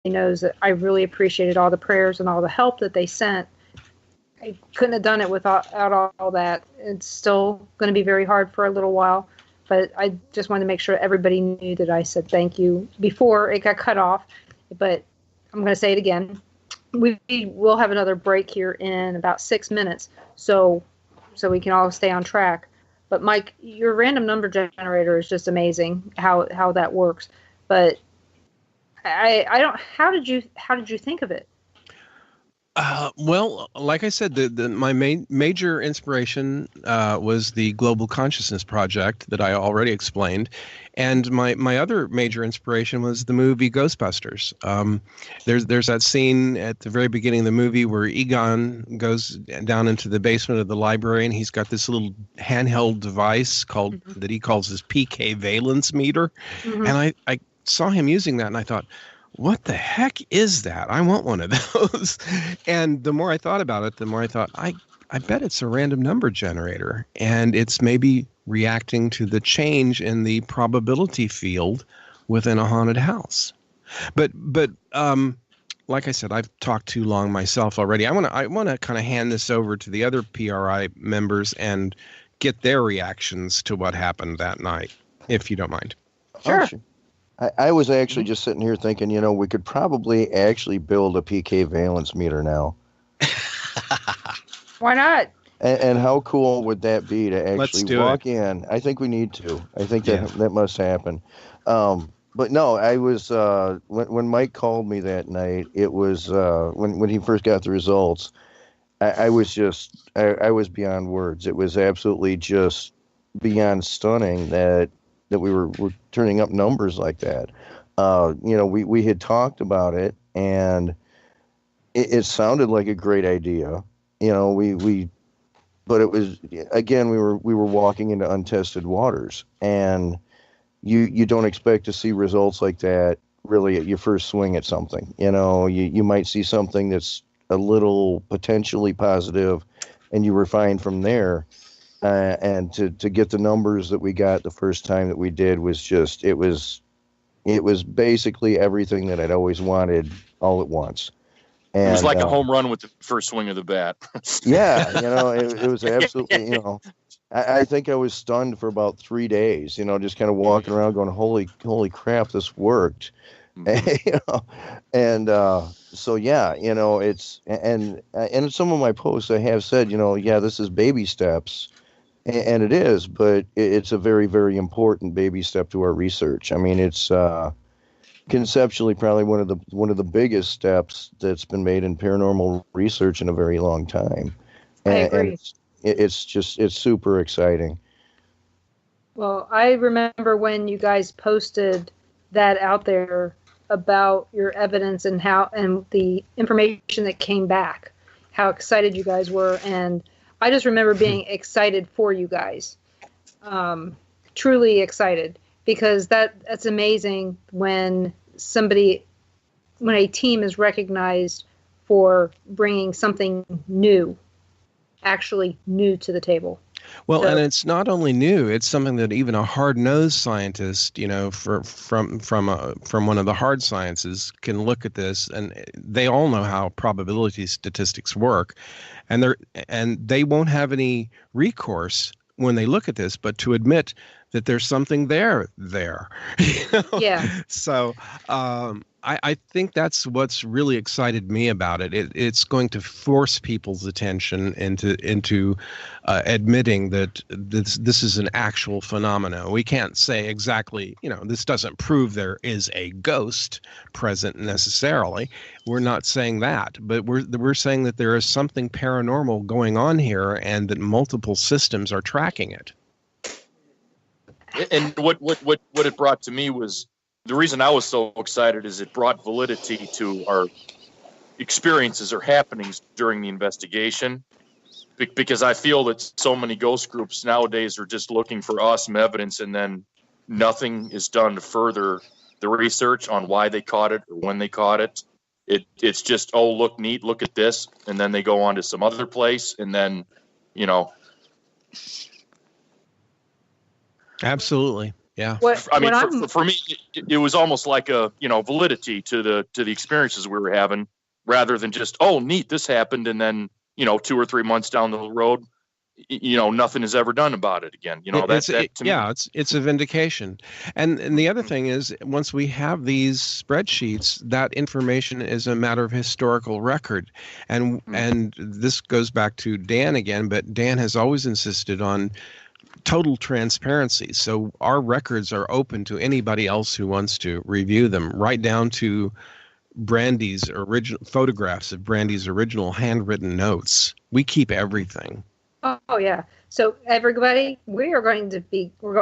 knows that I really appreciated all the prayers and all the help that they sent. I couldn't have done it without all that. It's still going to be very hard for a little while, but I just wanted to make sure everybody knew that I said thank you before it got cut off. But I'm going to say it again. We will have another break here in about 6 minutes, so we can all stay on track. But Mike, your random number generator is just amazing how that works. But I don't. How did you think of it? Well, like I said, my major inspiration was the Global Consciousness Project that I already explained, and my other major inspiration was the movie Ghostbusters. There's that scene at the very beginning of the movie where Egon goes down into the basement of the library, and he's got this little handheld device that he calls his PK valence meter, and I saw him using that, and I thought, what the heck is that? I want one of those. And the more I thought about it, the more I thought, I bet it's a random number generator. And it's maybe reacting to the change in the probability field within a haunted house. But like I said, I've talked too long myself already. I want to kind of hand this over to the other PRI members and get their reactions to what happened that night, if you don't mind. Sure. I was actually just sitting here thinking, we could probably actually build a PK valence meter now. Why not? And how cool would that be to actually walk in? I think we need to. I think that must happen. But no, I was when Mike called me that night. It was when he first got the results. I was beyond words. It was absolutely just beyond stunning that we were turning up numbers like that. We had talked about it, and it sounded like a great idea. But it was, again, we were walking into untested waters, and you don't expect to see results like that really at your first swing at something. You might see something that's a little potentially positive, and you refine from there. And to get the numbers that we got the first time that we did was just, it was basically everything that I'd always wanted all at once. And, it was like a home run with the first swing of the bat. Yeah, it was absolutely, I think I was stunned for about 3 days, just kind of walking around going, holy crap, this worked. And so yeah, it's and some of my posts I have said, this is baby steps. And it is, but it's a very, very important baby step to our research. I mean, it's conceptually probably one of the biggest steps that's been made in paranormal research in a very long time. I agree. And it's super exciting. Well, I remember when you guys posted that out there about your evidence and the information that came back, how excited you guys were, and I just remember being excited for you guys, truly excited, because that's amazing when a team is recognized for bringing something new, actually new to the table. Well, and it's not only new; it's something that even a hard-nosed scientist, from one of the hard sciences, can look at this, and they all know how probability statistics work, and they won't have any recourse when they look at this, but to admit that there's something there. Yeah. So I think that's what's really excited me about it. It's going to force people's attention into admitting that this is an actual phenomenon. We can't say exactly, this doesn't prove there is a ghost present necessarily. We're not saying that, but we're saying that there is something paranormal going on here, and that multiple systems are tracking it. And what it brought to me was, the reason I was so excited is it brought validity to our experiences or happenings during the investigation, because I feel that so many ghost groups nowadays are just looking for awesome evidence, and then nothing is done to further the research on why they caught it or when they caught it. It's just, oh, look neat, look at this, and then they go on to some other place, and then, Absolutely. Yeah. For me, it was almost like a validity to the experiences we were having, rather than just, oh, neat, this happened, and then 2 or 3 months down the road, nothing is ever done about it again. It's a vindication. And the other thing is, once we have these spreadsheets, that information is a matter of historical record. And this goes back to Dan again, but Dan has always insisted on total transparency. So our records are open to anybody else who wants to review them, right down to Brandie's original photographs of Brandie's original handwritten notes. We keep everything. Oh yeah. So everybody, we're going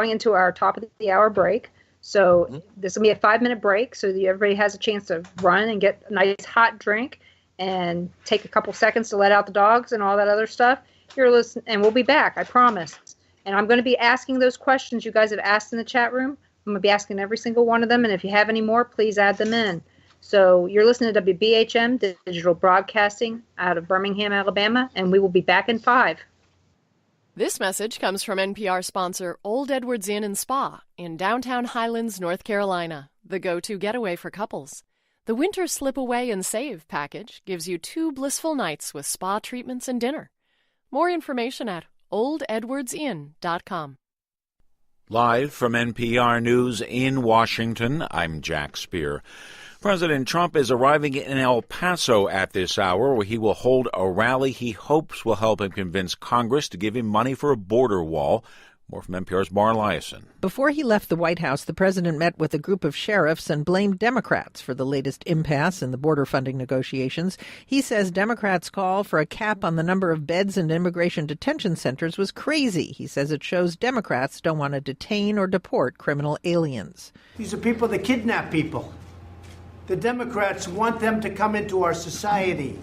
into our top of the hour break. So this will be a 5-minute break, so that everybody has a chance to run and get a nice hot drink and take a couple seconds to let out the dogs and all that other stuff. You're listening, and we'll be back, I promise. And I'm going to be asking those questions you guys have asked in the chat room. I'm going to be asking every single one of them, and if you have any more, please add them in. So you're listening to WBHM Digital Broadcasting out of Birmingham, Alabama, and we will be back in 5. This message comes from NPR sponsor Old Edwards Inn and Spa in downtown Highlands, North Carolina, the go-to getaway for couples. The Winter Slip Away and Save package gives you 2 blissful nights with spa treatments and dinner. More information at oldedwardsinn.com. Live from NPR News in Washington, I'm Jack Speer. President Trump is arriving in El Paso at this hour, where he will hold a rally he hopes will help him convince Congress to give him money for a border wall. More from NPR's Mara Liasson. Before he left the White House, the president met with a group of sheriffs and blamed Democrats for the latest impasse in the border funding negotiations. He says Democrats' call for a cap on the number of beds in immigration detention centers was crazy. He says it shows Democrats don't want to detain or deport criminal aliens. These are people that kidnap people. The Democrats want them to come into our society.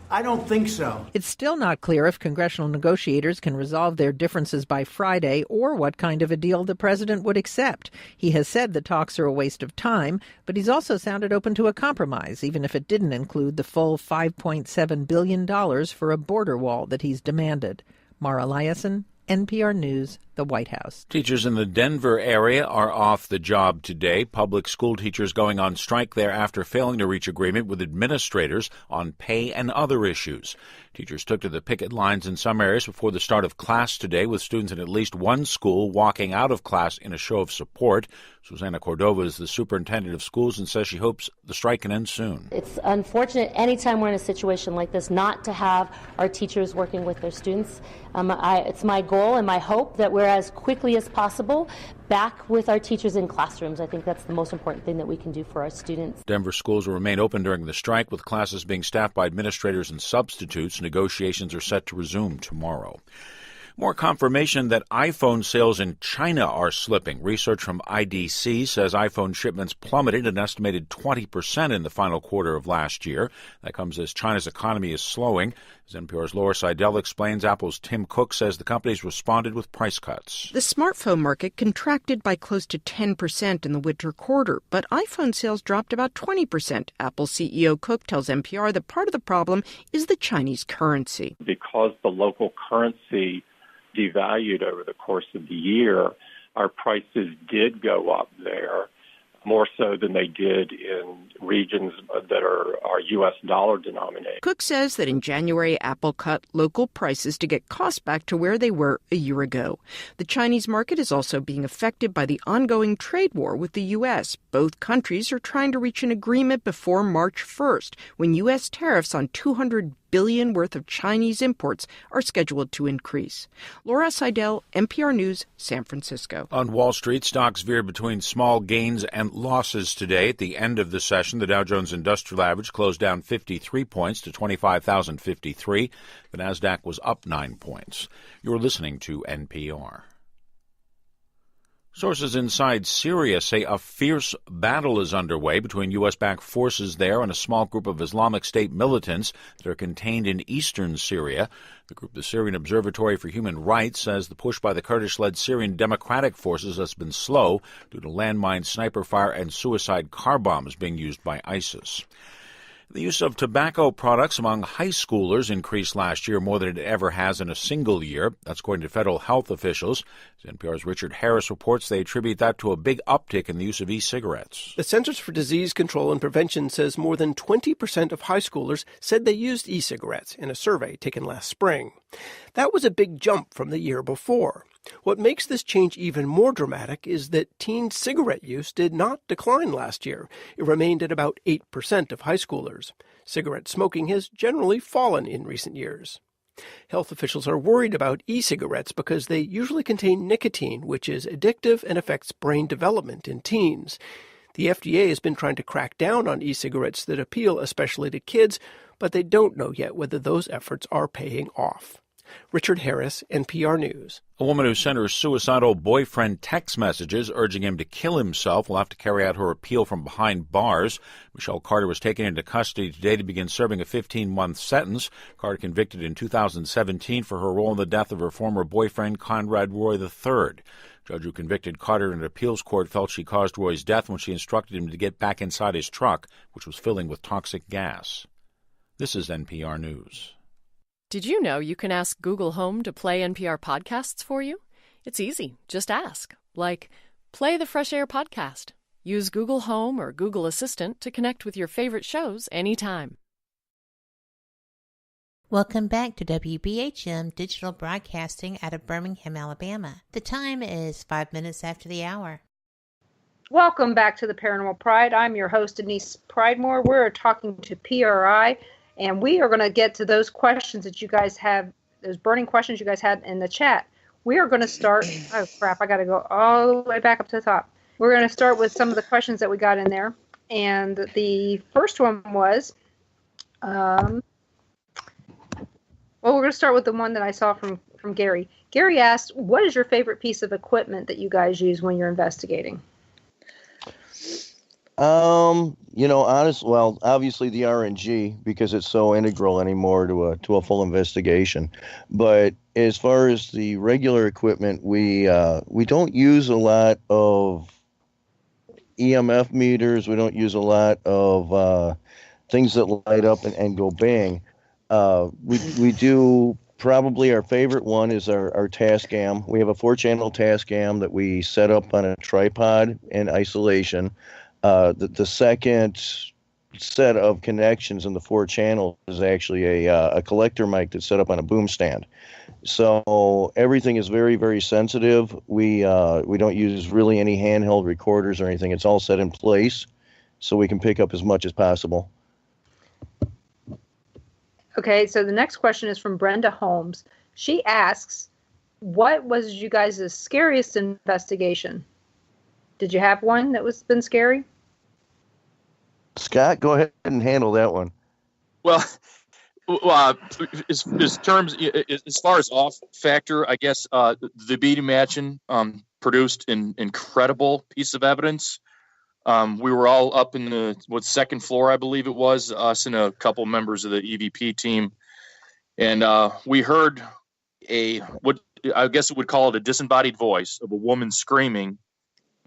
I don't think so. It's still not clear if congressional negotiators can resolve their differences by Friday or what kind of a deal the president would accept. He has said the talks are a waste of time, but he's also sounded open to a compromise, even if it didn't include the full $5.7 billion for a border wall that he's demanded. Mara Liasson, NPR News, the White House. Teachers in the Denver area are off the job today. Public school teachers going on strike there after failing to reach agreement with administrators on pay and other issues. Teachers took to the picket lines in some areas before the start of class today, with students in at least one school walking out of class in a show of support. Susanna Cordova is the superintendent of schools and says she hopes the strike can end soon. It's unfortunate anytime we're in a situation like this not to have our teachers working with their students. It's my goal and my hope that we're as quickly as possible back with our teachers in classrooms. I think that's the most important thing that we can do for our students. Denver schools will remain open during the strike, with classes being staffed by administrators and substitutes. Negotiations are set to resume tomorrow. More confirmation that iPhone sales in China are slipping. Research from IDC says iPhone shipments plummeted an estimated 20% in the final quarter of last year. That comes as China's economy is slowing. As NPR's Laura Seidel explains, Apple's Tim Cook says the company's responded with price cuts. The smartphone market contracted by close to 10% in the winter quarter, but iPhone sales dropped about 20%. Apple CEO Cook tells NPR that part of the problem is the Chinese currency. Because the local currency devalued over the course of the year, our prices did go up there, more so than they did in regions that are U.S. dollar denominated. Cook says that in January, Apple cut local prices to get costs back to where they were a year ago. The Chinese market is also being affected by the ongoing trade war with the U.S. Both countries are trying to reach an agreement before March 1st, when U.S. tariffs on $200 billion worth of Chinese imports are scheduled to increase. Laura Seidel, NPR News, San Francisco. On Wall Street, stocks veered between small gains and losses today. At the end of the session, the Dow Jones Industrial Average closed down 53 points to 25,053. The Nasdaq was up 9 points. You're listening to NPR. Sources inside Syria say a fierce battle is underway between U.S.-backed forces there and a small group of Islamic State militants that are contained in eastern Syria. The group, the Syrian Observatory for Human Rights, says the push by the Kurdish-led Syrian Democratic Forces has been slow due to landmine, sniper fire, and suicide car bombs being used by ISIS. The use of tobacco products among high schoolers increased last year more than it ever has in a single year. That's according to federal health officials. As NPR's Richard Harris reports, they attribute that to a big uptick in the use of e-cigarettes. The Centers for Disease Control and Prevention says more than 20% of high schoolers said they used e-cigarettes in a survey taken last spring. That was a big jump from the year before. What makes this change even more dramatic is that teen cigarette use did not decline last year. It remained at about 8% of high schoolers. Cigarette smoking has generally fallen in recent years. Health officials are worried about e-cigarettes because they usually contain nicotine, which is addictive and affects brain development in teens. The FDA has been trying to crack down on e-cigarettes that appeal especially to kids, but they don't know yet whether those efforts are paying off. Richard Harris, NPR News. A woman who sent her suicidal boyfriend text messages urging him to kill himself will have to carry out her appeal from behind bars. Michelle Carter was taken into custody today to begin serving a 15-month sentence. Carter convicted in 2017 for her role in the death of her former boyfriend, Conrad Roy III. Judge who convicted Carter in an appeals court felt she caused Roy's death when she instructed him to get back inside his truck, which was filling with toxic gas. This is NPR News. Did you know you can ask Google Home to play NPR podcasts for you? It's easy. Just ask. Like, play the Fresh Air podcast. Use Google Home or Google Assistant to connect with your favorite shows anytime. Welcome back to WBHM Digital Broadcasting out of Birmingham, Alabama. The time is 5 minutes after the hour. Welcome back to the Paranormal Pride. I'm your host, Denise Pridemore. We're talking to PRI. And we are going to get to those questions that you guys have, those burning questions you guys had in the chat. We are going to start, oh crap, I got to go all the way back up to the top. We're going to start with some of the questions that we got in there. And the first one was, we're going to start with the one that I saw from Gary. Gary asked, what is your favorite piece of equipment that you guys use when you're investigating? Obviously the RNG, because it's so integral anymore to a full investigation. But as far as the regular equipment, we don't use a lot of EMF meters. We don't use a lot of things that light up and go bang. We do. Probably our favorite one is our Tascam. We have a 4-channel Tascam that we set up on a tripod in isolation. The second set of connections in the 4 channels is actually a collector mic that's set up on a boom stand. So everything is very, very sensitive. We don't use really any handheld recorders or anything. It's all set in place so we can pick up as much as possible. Okay, so the next question is from Brenda Holmes. She asks, what was you guys' scariest investigation? Did you have one that was been scary? Scott, go ahead and handle that one. Well, as far as off factor, I guess the Beatty Mansion produced an incredible piece of evidence. We were all up in the second floor, I believe it was, us and a couple members of the EVP team, and we heard what I guess it would call it a disembodied voice of a woman screaming.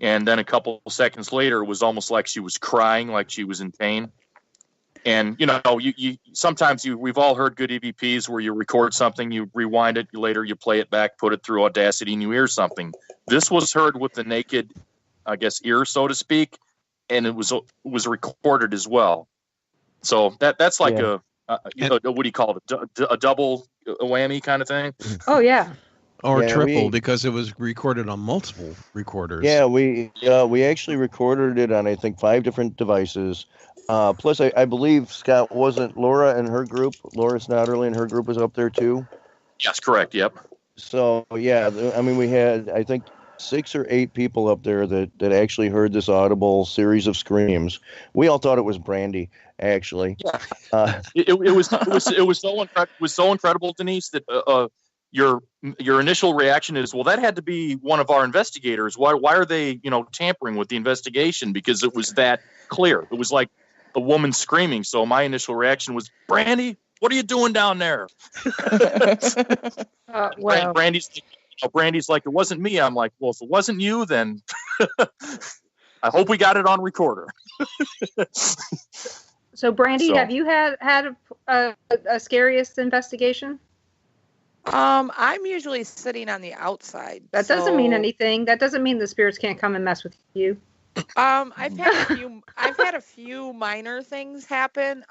And then a couple seconds later, it was almost like she was crying, like she was in pain. And, you sometimes we've all heard good EVPs where you record something, you rewind it, later you play it back, put it through Audacity, and you hear something. This was heard with the naked, I guess, ear, so to speak, and it was recorded as well. So that's like what do you call it, a double whammy kind of thing? Oh, yeah. Or triple, because it was recorded on multiple recorders. Yeah, we actually recorded it on, I think, 5 different devices. Plus, I believe, Scott, wasn't Laura and her group, Laura Snodderly and her group was up there too? Yes, correct, yep. So, yeah, I mean, we had, I think, 6 or 8 people up there that actually heard this audible series of screams. We all thought it was Brandie, actually. Yeah. It was so incredible, Denise, that your initial reaction is, well, that had to be one of our investigators. Why are they, tampering with the investigation? Because it was that clear. It was like a woman screaming. So my initial reaction was, Brandie, what are you doing down there? Brandie's like, it wasn't me. I'm like, well, if it wasn't you, then I hope we got it on recorder. So, Brandie, have you had a scariest investigation? I'm usually sitting on the outside. That doesn't mean anything. That doesn't mean the spirits can't come and mess with you. I've had a few minor things happen.